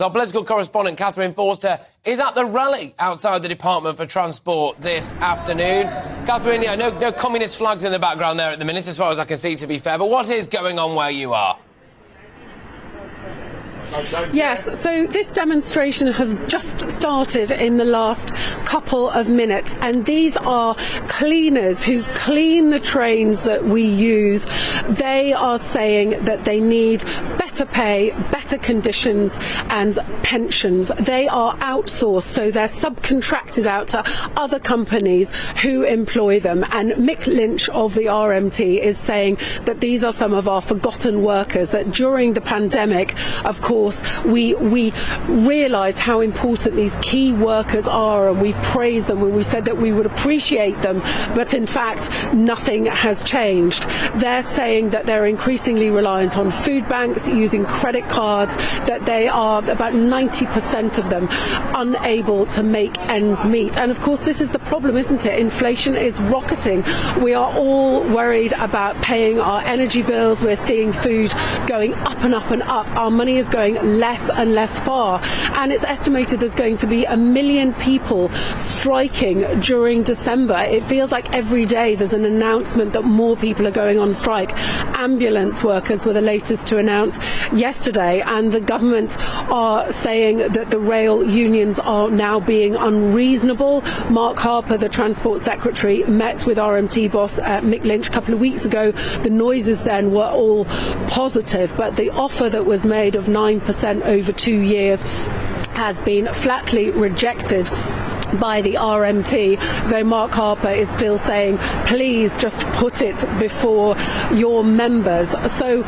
Our political correspondent, Katherine Forster, is at the rally outside the Department for Transport this afternoon. Katherine, no communist flags in the background there at the minute, as far as I can see, to be fair. But what is going on where you are? Yes, so this demonstration has just started in the last couple of minutes, and these are cleaners who clean the trains that we use. They are saying that they need better pay, better conditions and pensions. They are outsourced, so they're subcontracted out to other companies who employ them. And Mick Lynch of the RMT is saying that these are some of our forgotten workers, that during the pandemic, of course, we realised how important these key workers are, and we praised them and we said that we would appreciate them, but in fact nothing has changed. They're saying that they're increasingly reliant on food banks, using credit cards, that they are, about 90% of them, unable to make ends meet. And of course this is the problem, isn't it? Inflation is rocketing. We are all worried about paying our energy bills. We're seeing food going up and up and up. Our money is going less and less far, and it's estimated there's going to be 1 million people striking during December. It feels like every day there's an announcement that more people are going on strike. Ambulance workers were the latest to announce yesterday, and the government are saying that the rail unions are now being unreasonable. Mark Harper, the Transport Secretary, met with RMT boss Mick Lynch a couple of weeks ago. The noises then were all positive, but the offer that was made of 9% over 2 years has been flatly rejected by the RMT, though Mark Harper is still saying, please just put it before your members. So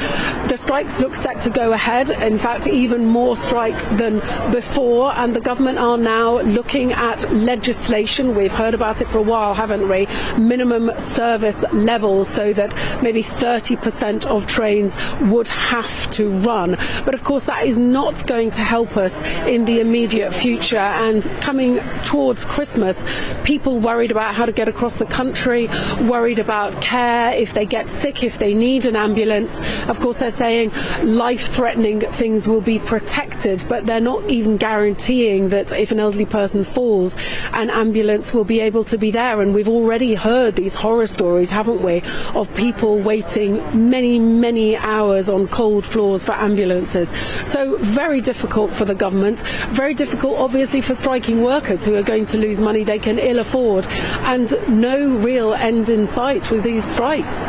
the strikes look set to go ahead, in fact even more strikes than before, and the government are now looking at legislation. We've heard about it for a while, haven't we? Minimum service levels, so that maybe 30% of trains would have to run. But of course that is not going to help us in the immediate future, and coming towards Christmas, people worried about how to get across the country, worried about care if they get sick, if they need an ambulance. Of course they're saying life-threatening things will be protected, but they're not even guaranteeing that if an elderly person falls, an ambulance will be able to be there. And we've already heard these horror stories, haven't we, of people waiting many hours on cold floors for ambulances. So very difficult for the government, very difficult obviously for striking workers who are going to lose money they can ill afford, and no real end in sight with these strikes.